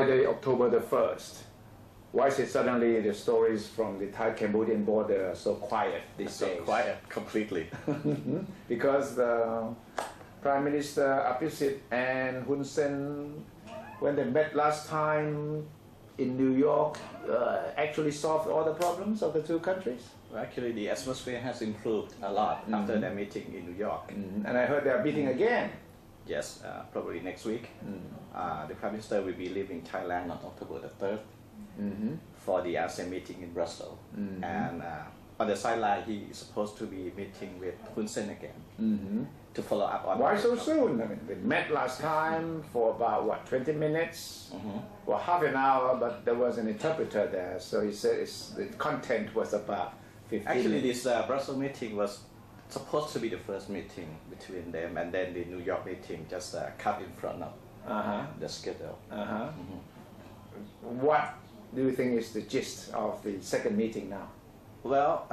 Friday, October the 1st. Why is it suddenly the stories from the Thai-Cambodian border are so quiet these days? So quiet, completely. Because the Prime Minister Abhisit and Hun Sen, when they met last time in New York, actually solved all the problems of the two countries? Well, actually, the atmosphere has improved a lot after their meeting in New York. And I heard they are meeting again. Yes, probably next week. The Prime Minister will be leaving Thailand on October the 3rd for the ASEAN meeting in Brussels. And on the sideline, he is supposed to be meeting with Hun Sen again to follow up on. Why so soon? I mean, they met last time for about, what, 20 minutes? Well, half an hour, but there was an interpreter there, so he said the content was about 15 Actually, minutes. this Brussels meeting was supposed to be the first meeting between them, and then the New York meeting just cut in front of the schedule. What do you think is the gist of the second meeting now? Well,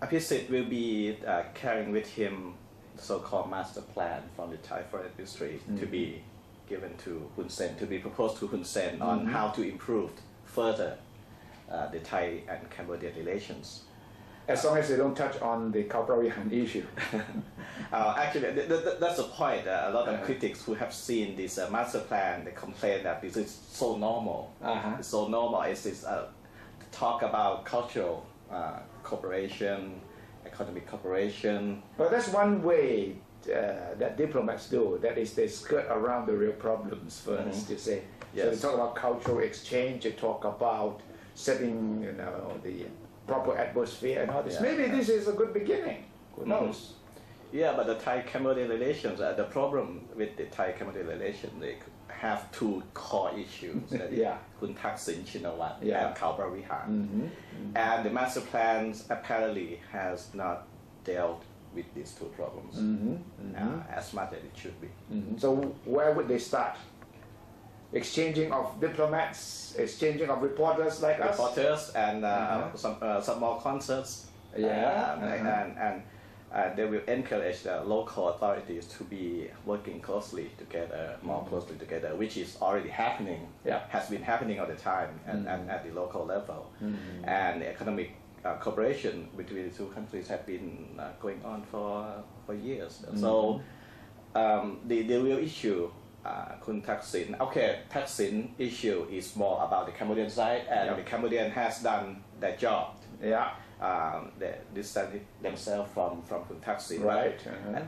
Abhisit will be carrying with him the so-called master plan from the Thai Foreign Ministry to be given to Hun Sen, to be proposed to Hun Sen on how to improve further the Thai and Cambodian relations. As long as they don't touch on the Khmer issue. Actually, that's the point. A lot of critics who have seen this master plan, they complain that this is so normal. It's so normal. It's this talk about cultural cooperation, economic cooperation. Well, that's one way that diplomats do. That is, they skirt around the real problems first, you say. Yes. So they talk about cultural exchange, they talk about setting, the proper atmosphere and all this. Maybe this is a good beginning. Who knows? Yeah, but the Thai-Cambodian relations, the problem with the Thai-Cambodian relations, they have two core issues. Kun Thaksin Chinawat and Khmer. And the master plans apparently has not dealt with these two problems as much as it should be. So where would they start? Exchanging of diplomats, exchanging of reporters like us? Reporters and some more concerts. And they will encourage the local authorities to be working closely together, more closely together, which is already happening, has been happening all the time and at the local level. And the economic cooperation between the two countries have been going on for years. So the real issue, Kun Thaksin, Thaksin issue is more about the Cambodian side, and the Cambodian has done their job. They distanced themselves from Kun Thaksin. Right.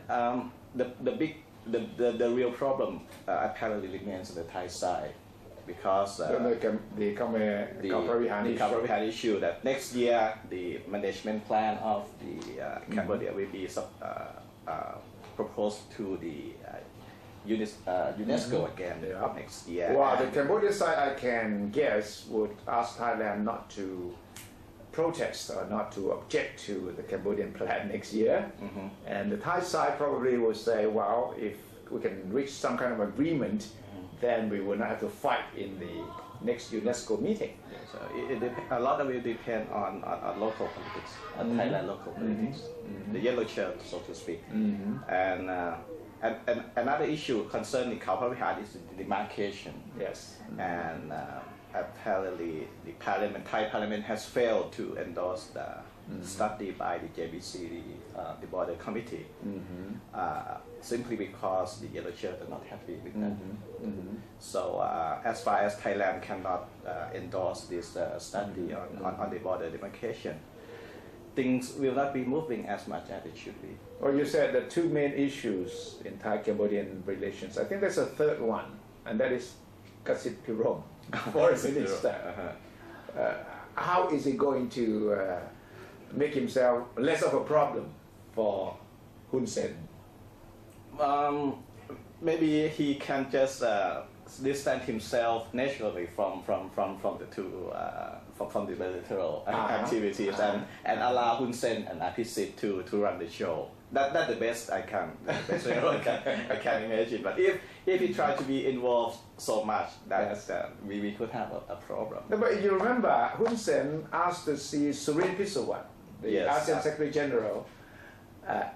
And the real problem apparently remains on the Thai side, because the Khmer issue that next year the management plan of the Cambodia will be proposed to the UNESCO again next year. Well, the Cambodian side, I can guess, would ask Thailand not to protest or not to object to the Cambodian plan next year. And the Thai side probably will say, well, if we can reach some kind of agreement, then we will not have to fight in the next UNESCO meeting. So a lot of it will depend on local politics, on Thailand local politics, the yellow shirt, so to speak. And another issue concerning Khmer is the demarcation. Yes. And apparently the Thai Parliament has failed to endorse the study by the JBC, the Border Committee, simply because the yellow shirt are not happy with that. So as far as Thailand cannot endorse this study on the border demarcation, things will not be moving as much as it should be. Well, you said the two main issues in Thai-Cambodian relations. I think there's a third one, and that is Kasit Pirom, Foreign Minister. How is he going to make himself less of a problem for Hun Sen? Maybe he can just distance himself naturally from the two from the bilateral activities and allow Hun Sen and Abhisit to run the show. That's the best I can imagine. But if he tried to be involved so much, that we could have a problem. No, but you remember, Hun Sen asked to see Surin Pisawat, the ASEAN Secretary General,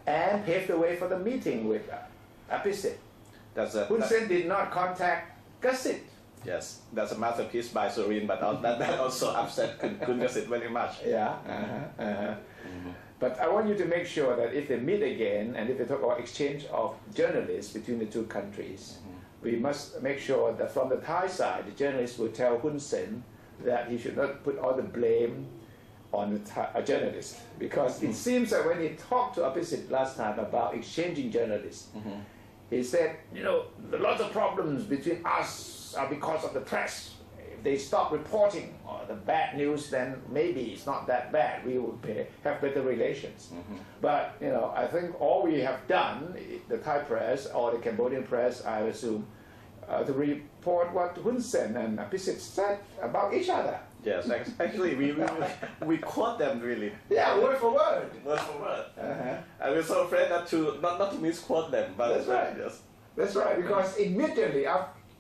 and paved the way for the meeting with Abhisit. Hun Sen did not contact Kasit. Yes, that's a masterpiece by Surin, but that also upset Kun Yatsit very much. Yeah. But I want you to make sure that if they meet again and if they talk about exchange of journalists between the two countries, we must make sure that from the Thai side, the journalists will tell Hun Sen that he should not put all the blame on the a journalist, because it seems that when he talked to Abhisit last time about exchanging journalists, he said, you know, lots of problems between us are because of the press. If they stop reporting the bad news, then maybe it's not that bad. We would have better relations. But, you know, I think all we have done, the Thai press or the Cambodian press, I assume, to report what Hun Sen and Abhisit said about each other. Yes, actually, we quote them really. Yeah, word for word. Word for word. And we're so afraid not to misquote them. But that's right. Yes. That's right, because immediately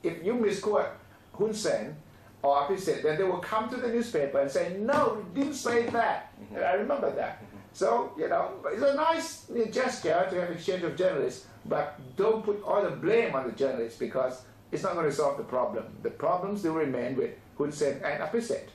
if you misquote Hun Sen or Abhisit, then they will come to the newspaper and say, no, we didn't say that. I remember that. So, you know, it's a nice gesture to have exchange of journalists, but don't put all the blame on the journalists, because it's not going to solve the problem. The problem still remain with Hun Sen and Abhisit.